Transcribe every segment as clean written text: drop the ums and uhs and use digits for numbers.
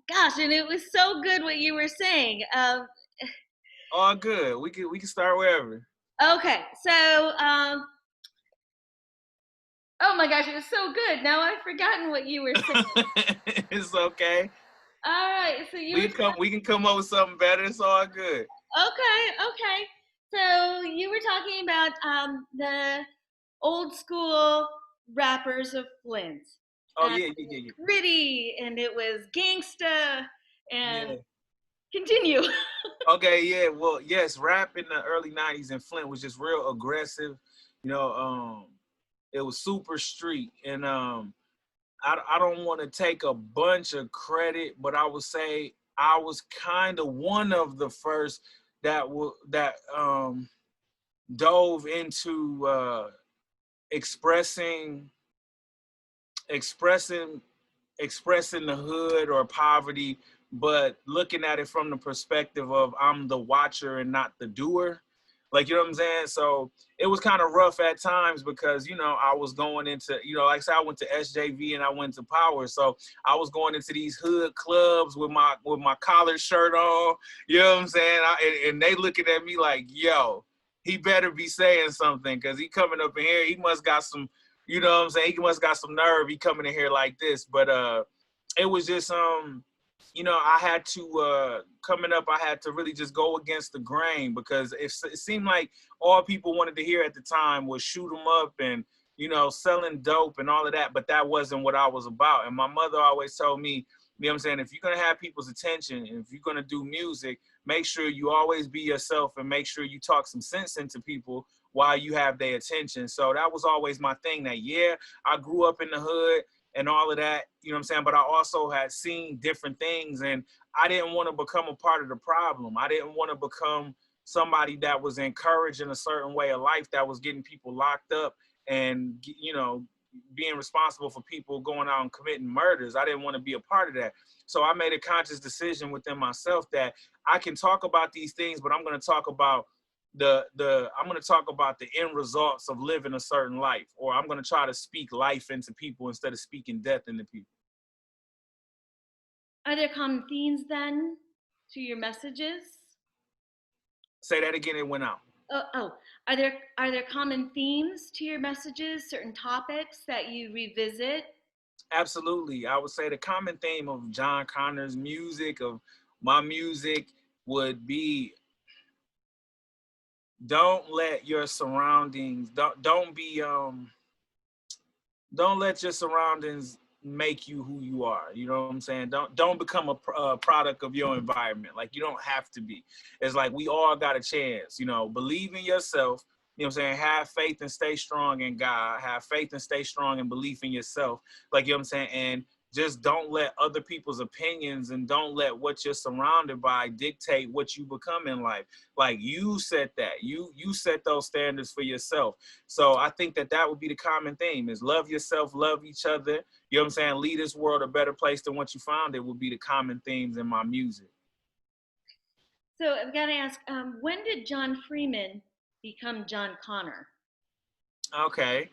Gosh, and it was so good what you were saying. All good. We can start wherever. Okay, so oh my gosh, it was so good. Now I've forgotten what you were saying. It's okay. All right, so you were We can come up with something better. It's all good. okay. So you were talking about the old school rappers of Flint. Oh And yeah, it yeah, was yeah, gritty and it was gangsta yeah. and Yeah. continue. Okay, yeah. Well, yes, rap in the early '90s in Flint was just real aggressive. You know, it was super street, and I don't want to take a bunch of credit, but I would say I was kind of one of the first that dove into expressing expressing expressing the hood or poverty, but looking at it from the perspective of I'm the watcher and not the doer. Like, you know what I'm saying? So it was kind of rough at times because, I was going into, like I said, I went to SJV and I went to Power. So I was going into these hood clubs with my collared shirt on, you know what I'm saying? And they looking at me like, yo, he better be saying something because he coming up in here. He must got some, you know what I'm saying? He must got some nerve. He coming in here like this. But it was just I had to coming up. I had to really just go against the grain because it seemed like all people wanted to hear at the time was shoot 'em up and selling dope and all of that. But that wasn't what I was about. And my mother always told me, you know what I'm saying, if you're gonna have people's attention, and if you're gonna do music, make sure you always be yourself and make sure you talk some sense into people while you have their attention. So that was always my thing. That I grew up in the hood and all of that, you know what I'm saying? But I also had seen different things and I didn't want to become a part of the problem. I didn't want to become somebody that was encouraging a certain way of life that was getting people locked up and, being responsible for people going out and committing murders. I didn't want to be a part of that. So I made a conscious decision within myself that I can talk about these things, but I'm going to talk about I'm going to talk about the end results of living a certain life, or I'm going to try to speak life into people instead of speaking death into people. Are there common themes then to your messages? Say that again. It went out. Oh, are there common themes to your messages, certain topics that you revisit? Absolutely. I would say the common theme of Jon Connor's music, of my music, would be don't let your surroundings don't let your surroundings make you who you are. You know what I'm saying? Don't become a product of your environment. Like, you don't have to be. It's like we all got a chance. Believe in yourself. You know what I'm saying? Have faith and stay strong in God. Have faith and stay strong and belief in yourself. Like, you know what I'm saying? And just don't let other people's opinions and don't let what you're surrounded by dictate what you become in life. Like, you set that. You set those standards for yourself. So I think that would be the common theme is love yourself, love each other. You know what I'm saying? Leave this world a better place than what you found it would be the common themes in my music. So I've got to ask, when did John Freeman become Jon Connor? Okay.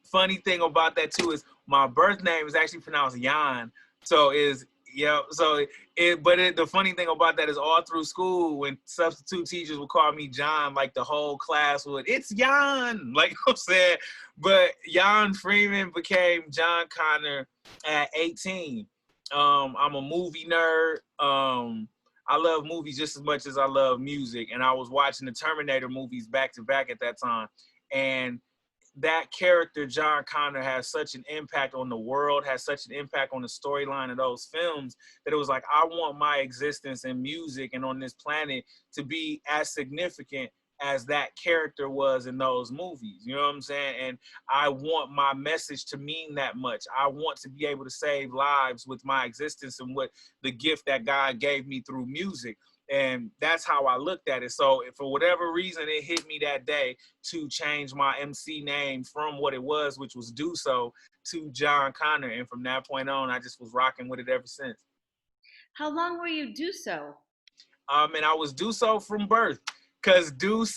Funny thing about that too is my birth name is actually pronounced Jan. So is yeah. So the funny thing about that is all through school when substitute teachers would call me John, like the whole class would, it's Jan, like I'm saying. But Jan Freeman became Jon Connor at 18. I'm a movie nerd. I love movies just as much as I love music, and I was watching the Terminator movies back to back at that time. And that character, Jon Connor, has such an impact on the world, has such an impact on the storyline of those films that it was like, I want my existence in music and on this planet to be as significant as that character was in those movies. You know what I'm saying? And I want my message to mean that much. I want to be able to save lives with my existence and what the gift that God gave me through music. And that's how I looked at it. So for whatever reason, it hit me that day to change my MC name from what it was, which was Do So, to Jon Connor. And from that point on, I just was rocking with it ever since. How long will you do so? And I was Do So from birth, because Deuce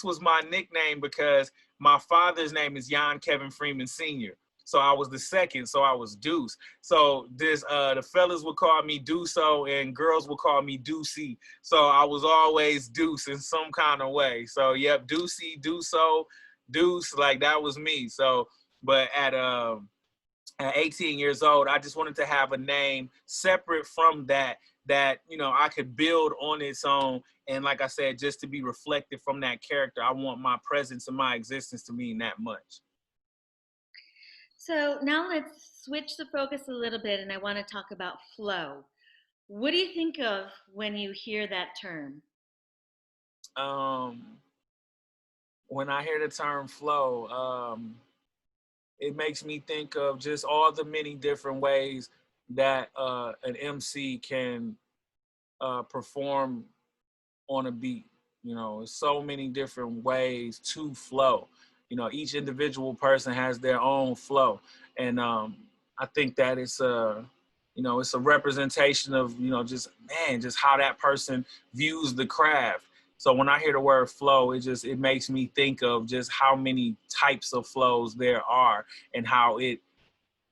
was my nickname because my father's name is Jan Kevin Freeman Sr. So I was the second, so I was Deuce. So this the fellas would call me Deuso and girls would call me Deucey. So I was always Deuce in some kind of way. So yep, Deucey, Deuso, Deuce, like that was me. So but at 18 years old, I just wanted to have a name separate from that, that, you know, I could build on its own. And like I said, just to be reflected from that character, I want my presence and my existence to mean that much. So now let's switch the focus a little bit, and I want to talk about flow. What do you think of when you hear that term? Um, when I hear the term flow, it makes me think of just all the many different ways that an MC can perform on a beat. You know, so many different ways to flow. You know, each individual person has their own flow, and I think that it's a, you know, it's a representation of, you know, just man, just how that person views the craft. So when I hear the word flow, it makes me think of just how many types of flows there are, and how it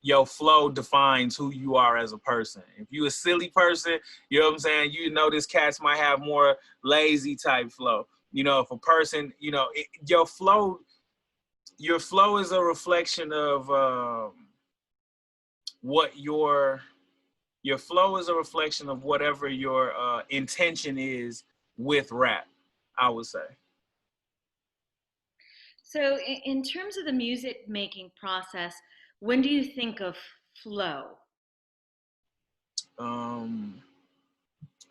your flow defines who you are as a person. If you a silly person, you know what I'm saying, you know this cats might have more lazy type flow. You know, if a person, you know, your flow is a reflection of what your flow is a reflection of whatever your intention is with rap, I would say. So, in terms of the music making process, when do you think of flow? Um,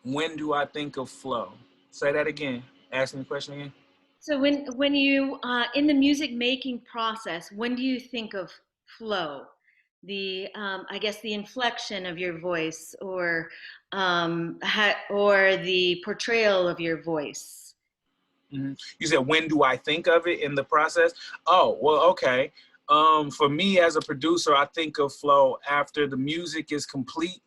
when do I think of flow? Say that again. Ask me the question again. So, when you in the music making process, when do you think of flow? The I guess the inflection of your voice, or the portrayal of your voice. Mhm. You said, when do I think of it in the process? Oh, well, okay. For me as a producer, I think of flow after the music is complete.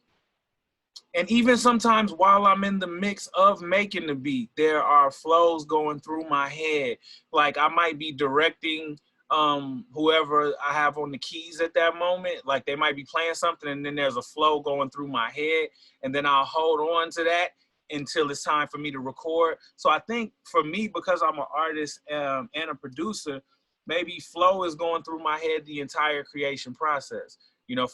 And even sometimes while I'm in the mix of making the beat, there are flows going through my head. Like I might be directing whoever I have on the keys at that moment. Like they might be playing something and then there's a flow going through my head. And then I'll hold on to that until it's time for me to record. So I think for me, because I'm an artist and a producer, maybe flow is going through my head the entire creation process. You know,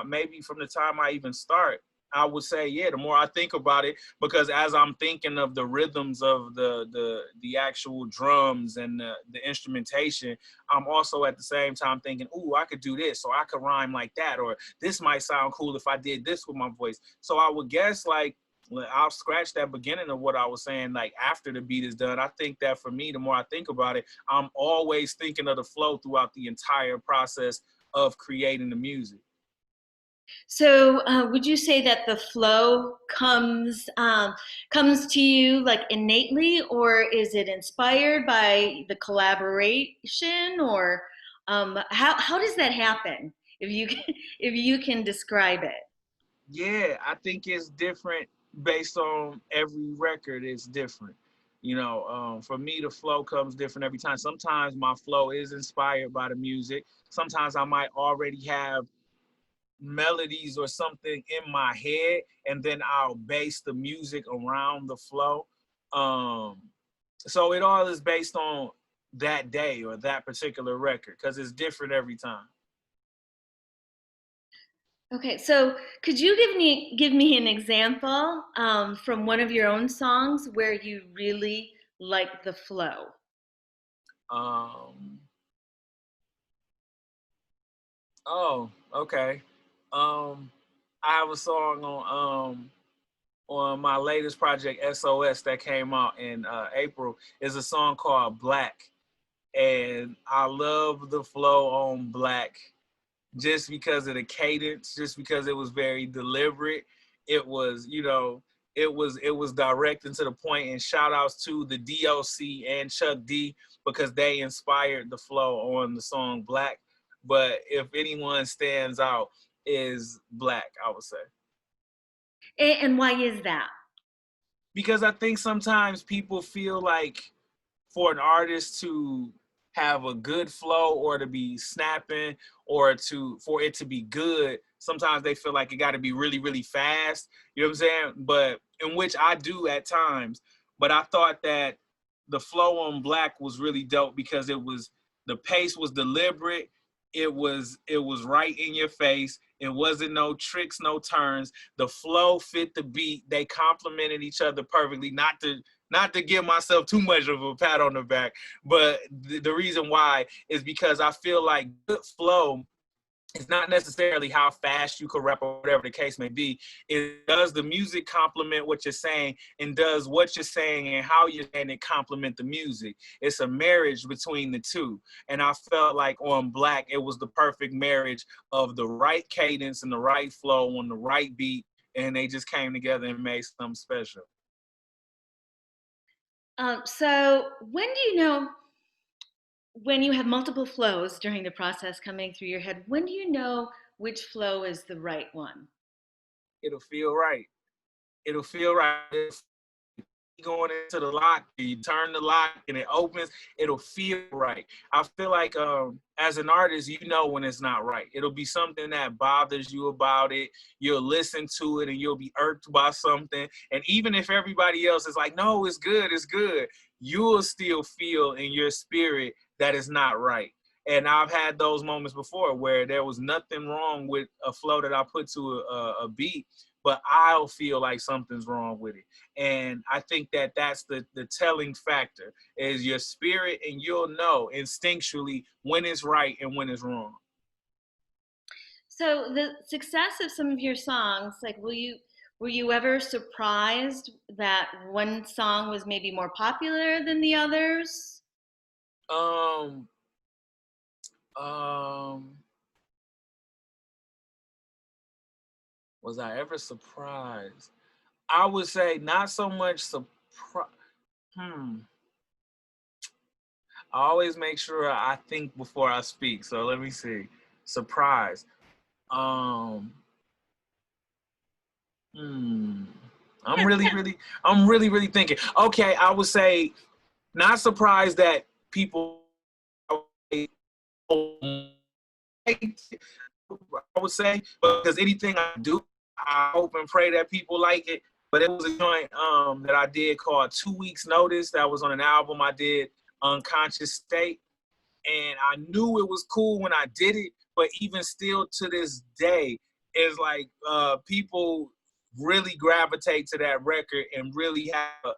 maybe from the time I even start, I would say, yeah, the more I think about it, because as I'm thinking of the rhythms of the actual drums and the instrumentation, I'm also at the same time thinking, ooh, I could do this, or I could rhyme like that, or this might sound cool if I did this with my voice. So I would guess like I'll scratch that beginning of what I was saying, like after the beat is done. I think that for me, the more I think about it, I'm always thinking of the flow throughout the entire process of creating the music. So, would you say that the flow comes to you like innately, or is it inspired by the collaboration, or how does that happen? If you can, if you can describe it. Yeah, I think it's different based on every record. It's different. You know, for me, the flow comes different every time. Sometimes my flow is inspired by the music. Sometimes I might already have melodies or something in my head, and then I'll base the music around the flow. Um, so it all is based on that day or that particular record because it's different every time. Okay, so could you give me an example from one of your own songs where you really like the flow? Um, oh, okay. Um, I have a song on my latest project SOS that came out in April. Is a song called Black, and I love the flow on Black just because of the cadence, just because it was very deliberate. It was, you know, it was direct and to the point. And shout outs to the DOC and Chuck D because they inspired the flow on the song Black. But if anyone stands out is Black, I would say. And why is that? Because I think sometimes people feel like for an artist to have a good flow or to be snapping or for it to be good, sometimes they feel like it got to be really, really fast. You know what I'm saying? But in which I do at times. But I thought that the flow on Black was really dope because the pace was deliberate. It was right in your face. It wasn't no tricks, no turns. The flow fit the beat. They complemented each other perfectly. Not to give myself too much of a pat on the back, but the reason why is because I feel like good flow, it's not necessarily how fast you can rap or whatever the case may be. It does the music complement what you're saying, and does what you're saying and how you're saying it complement the music. It's a marriage between the two. And I felt like on Black, it was the perfect marriage of the right cadence and the right flow on the right beat. And they just came together and made something special. So when do you know when you have multiple flows during the process coming through your head? When do you know which flow is the right one? It'll feel right. It'll feel right. Going into the lock, you turn the lock and it opens, it'll feel right. I feel like as an artist, you know when it's not right. It'll be something that bothers you about it. You'll listen to it and you'll be irked by something. And even if everybody else is like, no, it's good, you'll still feel in your spirit that it's not right. And I've had those moments before where there was nothing wrong with a flow that I put to a beat, but I'll feel like something's wrong with it. And I think that that's the telling factor is your spirit, and you'll know instinctually when it's right and when it's wrong. So the success of some of your songs, like were you ever surprised that one song was maybe more popular than the others? Um, um, was I ever surprised? I would say not so much surprise. Hmm. I always make sure I think before I speak. So let me see. Surprise. Um, hmm. I'm really thinking. Okay, I would say not surprised that people. I would say because anything I do, I hope and pray that people like it. But it was a joint that I did called 2 Weeks Notice. That was on an album I did, Unconscious State, and I knew it was cool when I did it. But even still to this day, it's like people really gravitate to that record and really have a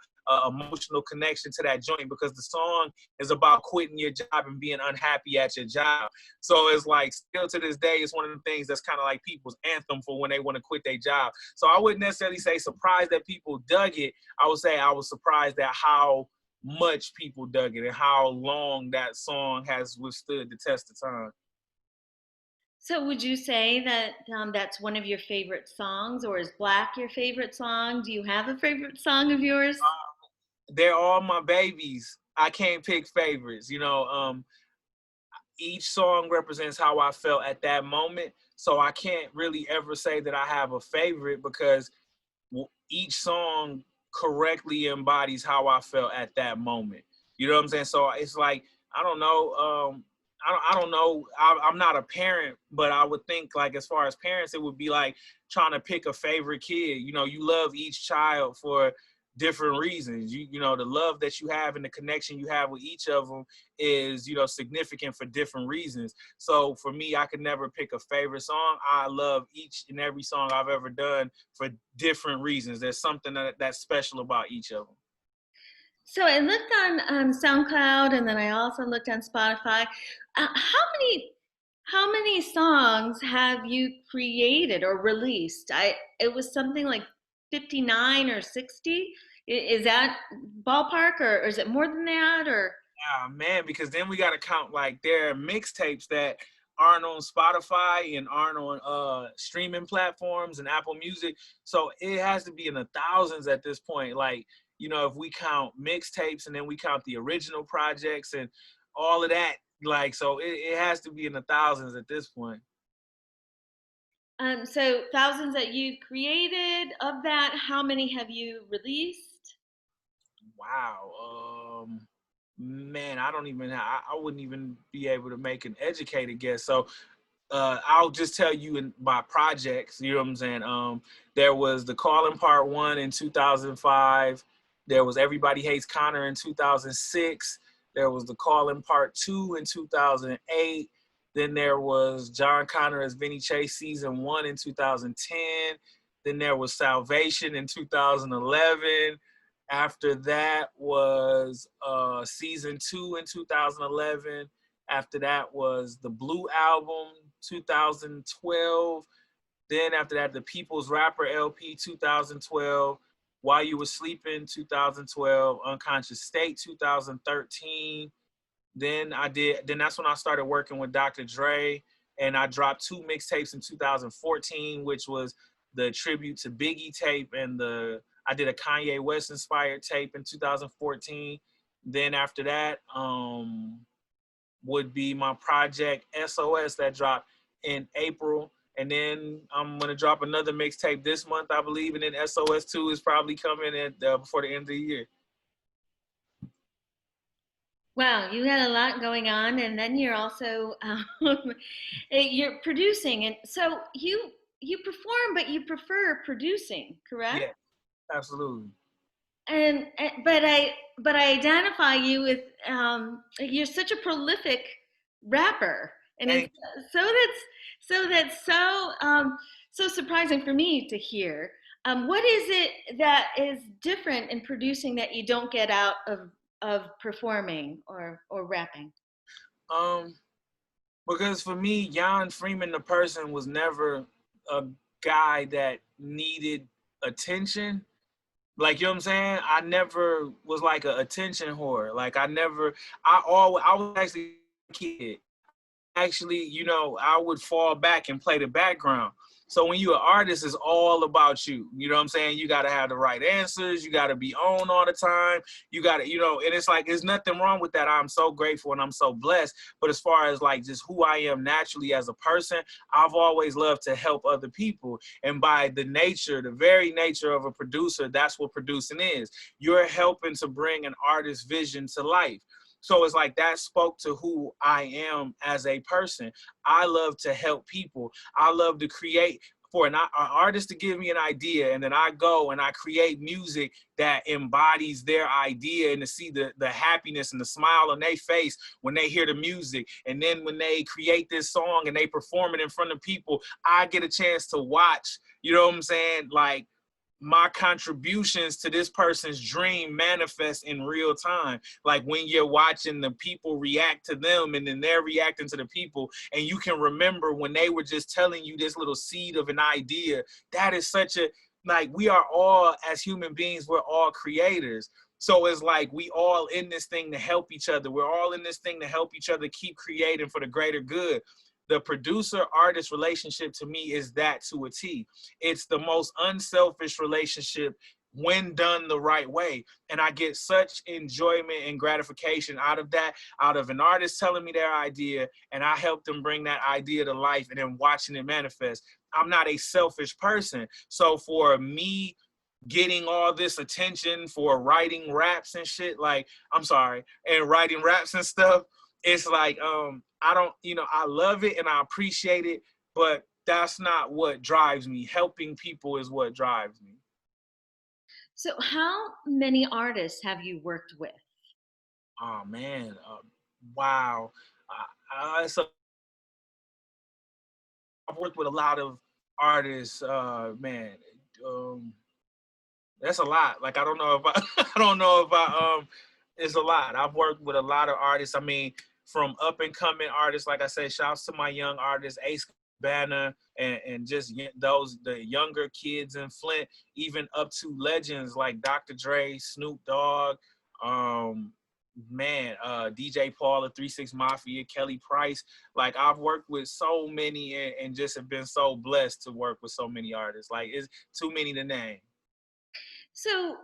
emotional connection to that joint because the song is about quitting your job and being unhappy at your job. So it's like still to this day, it's one of the things that's kind of like people's anthem for when they want to quit their job. So I wouldn't necessarily say surprised that people dug it. I would say I was surprised at how much people dug it and how long that song has withstood the test of time. So would you say that that's one of your favorite songs, or is Black your favorite song? Do you have a favorite song of yours? They're all my babies. I can't pick favorites. Each song represents how I felt at that moment. So I can't really ever say that I have a favorite because each song correctly embodies how I felt at that moment. You know what I'm saying? So it's like I don't know. I don't know. I'm not a parent, but I would think like as far as parents, it would be like trying to pick a favorite kid. You love each child for different reasons. The love that you have and the connection you have with each of them is significant for different reasons. So for me, I could never pick a favorite song. I love each and every song I've ever done for different reasons. There's something that's special about each of them. So I looked on SoundCloud, and then I also looked on Spotify. How many songs have you created or released? It was something like 59 or 60. Is that ballpark, or is it more than that? Or Ah, man, because then we got to count like there are mixtapes that aren't on Spotify and aren't on streaming platforms and Apple Music. So it has to be in the thousands at this point. Like, if we count mixtapes and then we count the original projects and all of that, like, so it has to be in the thousands at this point. so thousands that you created. Of that, how many have you released? Wow. Man, I don't even, I wouldn't even be able to make an educated guess. So I'll just tell you by projects. You know what I'm saying? There was the Calling Part One in 2005. There was Everybody Hates Connor in 2006. There was the Calling Part Two in 2008. Then there was Jon Connor as Vinny Chase season one in 2010. Then there was Salvation in 2011. After that was season two in 2011. After that was the Blue Album 2012. Then after that, the People's Rapper LP 2012. While You Were Sleeping 2012. Unconscious State 2013. Then that's when I started working with Dr. Dre, and I dropped two mixtapes in 2014, which was the tribute to Biggie tape, and I did a Kanye West inspired tape in 2014. Then after that, would be my project SOS that dropped in April. And then I'm gonna drop another mixtape this month, I believe, and then SOS 2 is probably coming before the end of the year. Wow, you had a lot going on, and then you're also you're producing, and so you perform, but you prefer producing, correct? Yeah, absolutely. But I identify you with you're such a prolific rapper, and it's Thank so surprising for me to hear. What is it that is different in producing that you don't get out of performing or rapping? you. Because for me, Jan Freeman, the person, was never a guy that needed attention. Like, you know what I'm saying? I never was like an attention whore. Like, I was actually a kid. Actually, I would fall back and play the background. So when you're an artist, it's all about you. You know what I'm saying? You got to have the right answers. You got to be on all the time. You got to, and it's like, there's nothing wrong with that. I'm so grateful and I'm so blessed. But as far as like just who I am naturally as a person, I've always loved to help other people. And by the very nature of a producer, that's what producing is. You're helping to bring an artist's vision to life. So it's like that spoke to who I am as a person. I love to help people. I love to create for an artist to give me an idea, and then I go and I create music that embodies their idea, and to see the happiness and the smile on their face when they hear the music. And then when they create this song and they perform it in front of people, I get a chance to watch, you know what I'm saying? Like, my contributions to this person's dream manifest in real time. Like when you're watching the people react to them, and then they're reacting to the people, and you can remember when they were just telling you this little seed of an idea. That is such a, like, we are all, as human beings, we're all creators. So it's like we all in this thing to help each other. We're all in this thing to help each other keep creating for the greater good. The producer artist relationship to me is that to a T. It's the most unselfish relationship when done the right way. And I get such enjoyment and gratification out of that, out of an artist telling me their idea, and I help them bring that idea to life and then watching it manifest. I'm not a selfish person. So for me, getting all this attention for writing raps and shit, like, I'm sorry, and writing raps and stuff, it's like, I don't, I love it and I appreciate it, but that's not what drives me. Helping people is what drives me. So, how many artists have you worked with? Oh man, wow. So I've worked with a lot of artists. Man, um, that's a lot. Like, I don't know if I don't know if it's a lot. I've worked with a lot of artists. I mean, from up and coming artists, like I said, shouts to my young artists, Ace Banner, and just the younger kids in Flint, even up to legends like Dr. Dre, Snoop Dogg, um, DJ Paul, the 3 6 Mafia, Kelly Price. Like, I've worked with so many, and just have been so blessed to work with so many artists. Like, it's too many to name. So,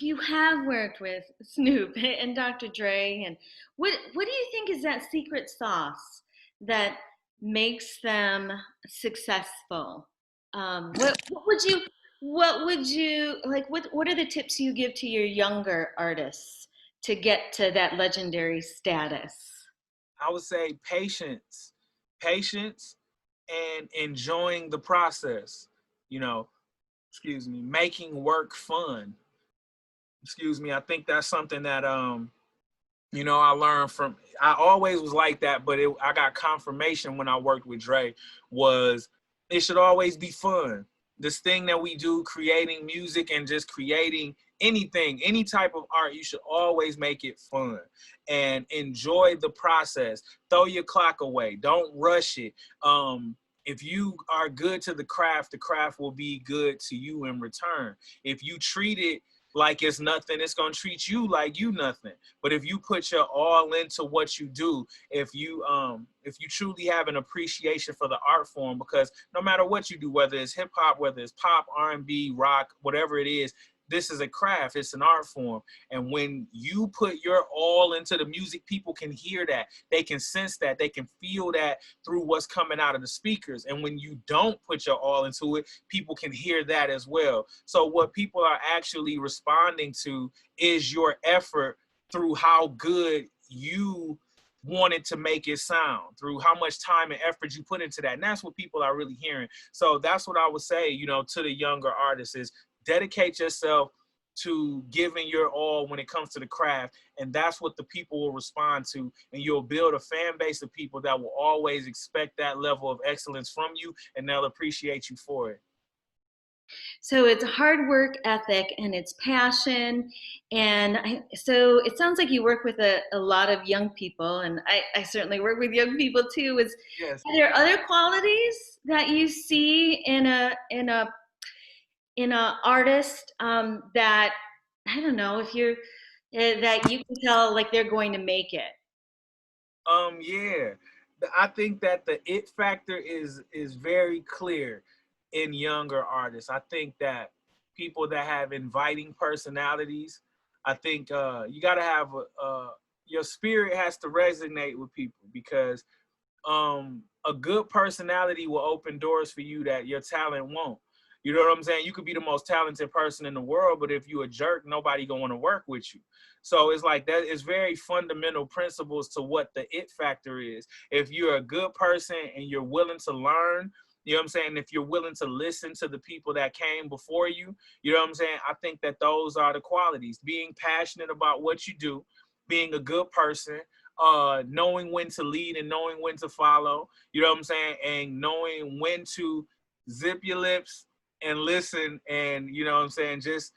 you have worked with Snoop and Dr. Dre, and what do you think is that secret sauce that makes them successful? What would you like? What are the tips you give to your younger artists to get to that legendary status? I would say patience. patience, and enjoying the process. You know, making work fun. I think that's something that I learned from. I always was like that, but I got confirmation when I worked with Dre. Was it should always be fun. This thing that we do, creating music and just creating anything, any type of art, you should always make it fun and enjoy the process. Throw your clock away. Don't rush it. If you are good to the craft will be good to you in return. If you treat it like it's nothing, it's gonna treat you like you nothing. But if you put your all into what you do, if you truly have an appreciation for the art form, because no matter what you do, whether it's hip hop, whether it's pop, R&B, rock, whatever it is, this is a craft, it's an art form. And when you put your all into the music, people can hear that, they can sense that, they can feel that through what's coming out of the speakers. And when you don't put your all into it, people can hear that as well. So what people are actually responding to is your effort through how good you wanted to make it sound, through how much time and effort you put into that. And that's what people are really hearing. So that's what I would say, to the younger artists is dedicate yourself to giving your all when it comes to the craft. And that's what the people will respond to. And you'll build a fan base of people that will always expect that level of excellence from you, and they'll appreciate you for it. So it's hard work ethic and it's passion. So it sounds like you work with a lot of young people, and I certainly work with young people too. Yes. Are there other qualities that you see in a artist that I don't know if you're that you can tell like they're going to make it? Yeah. I think that the it factor is very clear in younger artists. I think that people that have inviting personalities, I think you got to have your spirit has to resonate with people, because a good personality will open doors for you that your talent won't. You know what I'm saying? You could be the most talented person in the world, but if you a jerk, nobody gonna want to work with you. So it's like that is very fundamental principles to what the it factor is. If you're a good person and you're willing to learn, you know what I'm saying? If you're willing to listen to the people that came before you know what I'm saying? I think that those are the qualities. Being passionate about what you do, being a good person, knowing when to lead and knowing when to follow, you know what I'm saying? And knowing when to zip your lips and listen, and you know what I'm saying, just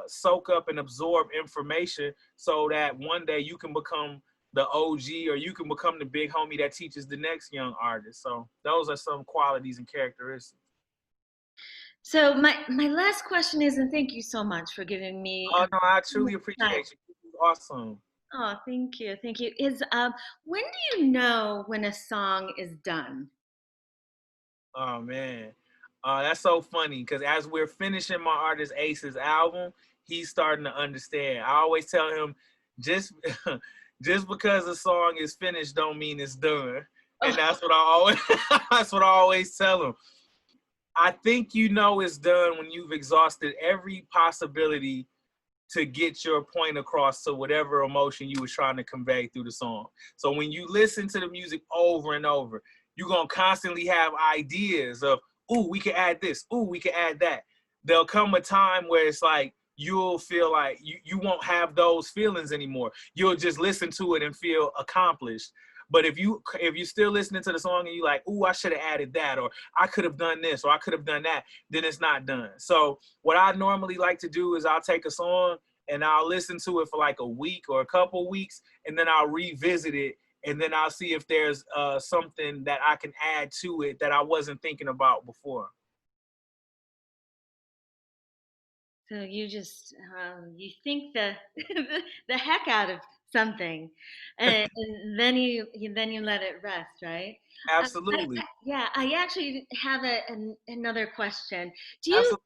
soak up and absorb information so that one day you can become the OG, or you can become the big homie that teaches the next young artist. So those are some qualities and characteristics. So my last question is, and thank you so much for giving me Oh no, I truly time. appreciate you. This is awesome. Oh, thank you. Is when do you know when a song is done? Oh man, that's so funny because as we're finishing my artist Ace's album, he's starting to understand. I always tell him, just just because a song is finished don't mean it's done, and Oh, that's what I always that's what I always tell him. I think you know it's done when you've exhausted every possibility to get your point across to whatever emotion you were trying to convey through the song. So when you listen to the music over and over, you're gonna constantly have ideas of, ooh, we can add this, ooh, we can add that. There'll come a time where it's like you'll feel like you won't have those feelings anymore. You'll just listen to it and feel accomplished. But if you're still listening to the song and you're like, ooh, I should have added that, or I could have done this, or I could have done that, then it's not done. So what I normally like to do is I'll take a song and I'll listen to it for like a week or a couple weeks, and then I'll revisit it, and then I'll see if there's something that I can add to it that I wasn't thinking about before. so you just you think the heck out of something, and then you let it rest, right? Absolutely. Yeah, I actually have another question. Do you Absolutely.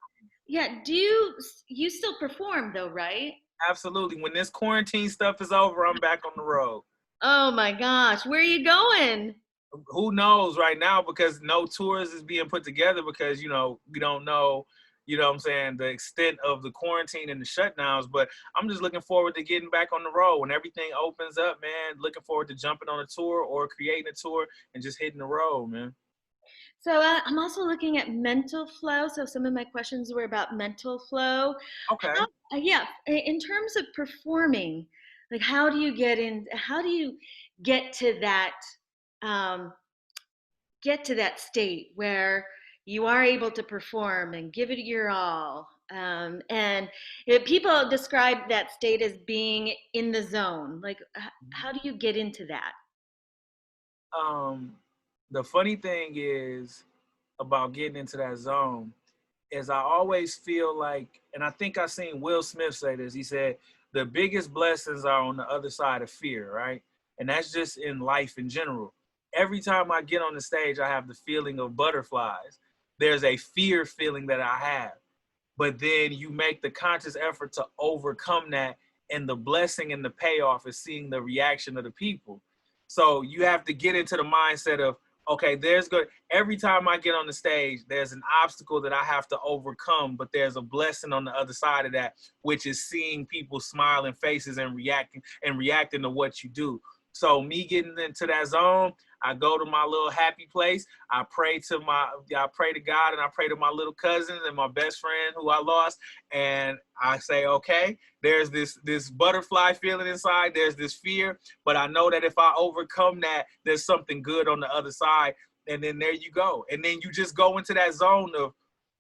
Yeah, you still perform though, right? Absolutely. When this quarantine stuff is over, I'm back on the road. Oh my gosh, where are you going? Who knows right now, because no tours is being put together, because we don't know you know what I'm saying, the extent of the quarantine and the shutdowns. But I'm just looking forward to getting back on the road when everything opens up, man. Looking forward to jumping on a tour or creating a tour and just hitting the road, man. So I'm also looking at mental flow. So some of my questions were about mental flow. How, Okay. yeah, in terms of performing, like how do you get in? How do you get to that? Um, get to that state where you are able to perform and give it your all. And people describe that state as being in the zone. Like, how do you get into that? Um, the funny thing is about getting into that zone is I always feel like, and I think I seen Will Smith say this. He said the biggest blessings are on the other side of fear, right? And that's just in life in general. Every time I get on the stage, I have the feeling of butterflies. There's a fear feeling that I have, but then you make the conscious effort to overcome that, and the blessing and the payoff is seeing the reaction of the people. So you have to get into the mindset of, okay, there's good, every time I get on the stage there's an obstacle that I have to overcome, but there's a blessing on the other side of that, which is seeing people smiling faces and reacting to what you do. So me getting into that zone, I go to my little happy place. I pray to God, and I pray to my little cousins and my best friend who I lost, and I say, okay, there's this butterfly feeling inside. There's this fear, but I know that if I overcome that, there's something good on the other side. And then there you go. And then you just go into that zone of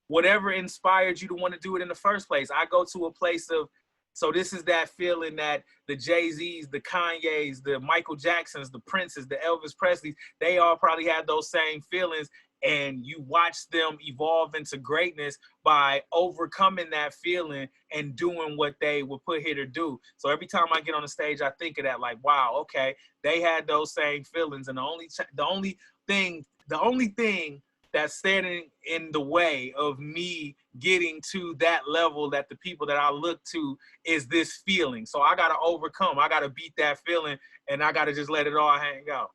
whatever inspired you to want to do it in the first place. I go to a place of, so this is that feeling that the Jay-Z's, the Kanye's, the Michael Jacksons, the Princes, the Elvis Presleys, they all probably had those same feelings. And you watch them evolve into greatness by overcoming that feeling and doing what they were put here to do. So every time I get on the stage, I think of that, like, wow, okay, they had those same feelings. And the only thing that's standing in the way of me getting to that level, that the people that I look to, is this feeling. So I got to overcome. I got to beat that feeling, and I got to just let it all hang out.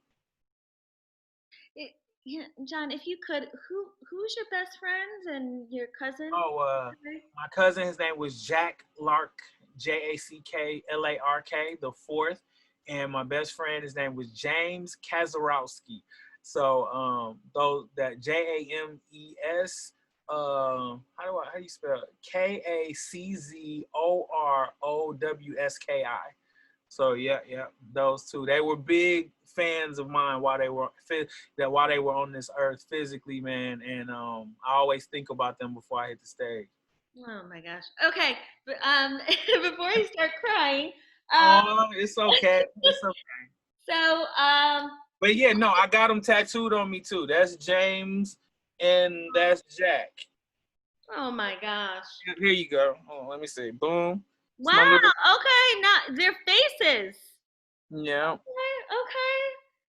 It, yeah, John, if you could, who's your best friends and your cousin? Oh, my cousin, his name was Jack Lark, Jacklark, the fourth, and my best friend, his name was James Kazarowski. So those that James, how do you spell it? Kaczorowski. So yeah, yeah, those two. They were big fans of mine while they were on this earth physically, man. And I always think about them before I hit the stage. Oh my gosh. Okay, but, before you start crying, um, Oh, it's okay. It's okay. so But yeah, no, I got them tattooed on me too. That's James and that's Jack. oh my gosh. Here you go. Oh, let me see. Boom. It's my Wow. little. Okay, not their faces. Yeah. Okay.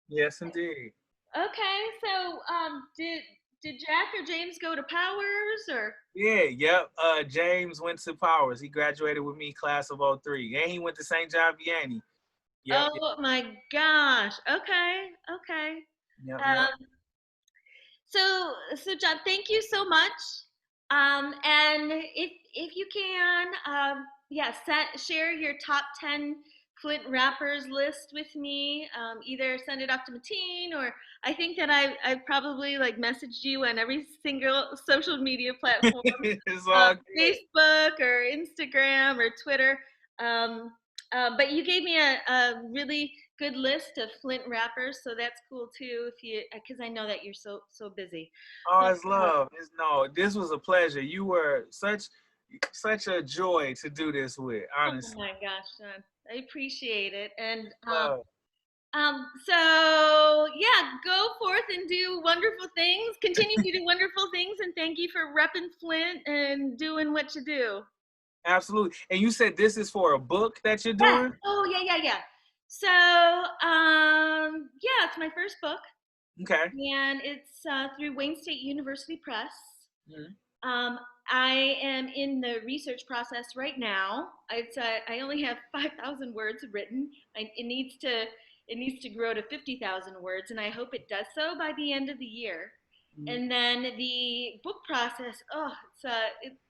Yes, indeed. Okay. So did Jack or James go to Powers or? Yeah, yep. James went to Powers. He graduated with me, class of '03, and he went to St. John Vianney. Yep, yep, Oh my gosh. Okay. Okay. yep, yep. Um, so John, thank you so much. And if you can, yeah, share your top 10 Flint rappers list with me. Either send it off to Mateen, or I think that I've probably like messaged you on every single social media platform, It's all good. Facebook or Instagram or Twitter. Um, but you gave me a really good list of Flint rappers, so that's cool too. If you, because I know that you're so busy. Oh, But it's love. It's no. This was a pleasure. You were such a joy to do this with. oh Honestly, my gosh, John, I appreciate it. And love. so yeah, go forth and do wonderful things. Continue to do wonderful things, and thank you for repping Flint and doing what you do. Absolutely. And you said this is for a book that you're Yeah. doing? Oh yeah. So yeah, it's my first book, Okay. and it's through Wayne State University Press. Mhm. Um, I am in the research process right now. I only have 5,000 words written. It needs to grow to 50,000 words, and I hope it does so by the end of the year. Mhm. And then the book process. Oh,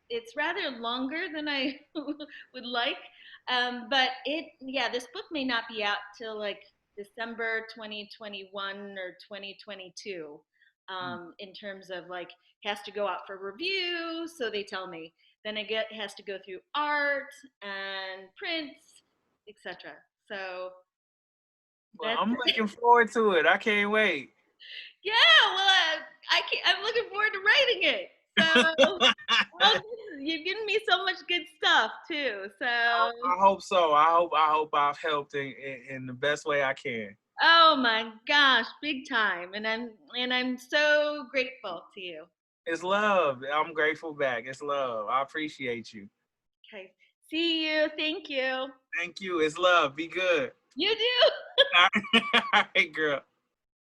it's rather longer than I would like. But yeah, this book may not be out till like December 2021 or 2022. In terms of like, has to go out for review, so they tell me. Then has to go through art and prints, etc. So Well, that's I'm looking forward to it. I can't wait. yeah. Well, I'm looking forward to writing it. So well, you've given me so much good stuff too. So, I hope so. I hope I've helped in the best way I can. oh my gosh, big time. And I'm so grateful to you. It's love. I'm grateful back. It's love. I appreciate you. Okay. See you. Thank you. Thank you. It's love. Be good. You do. All right, girl.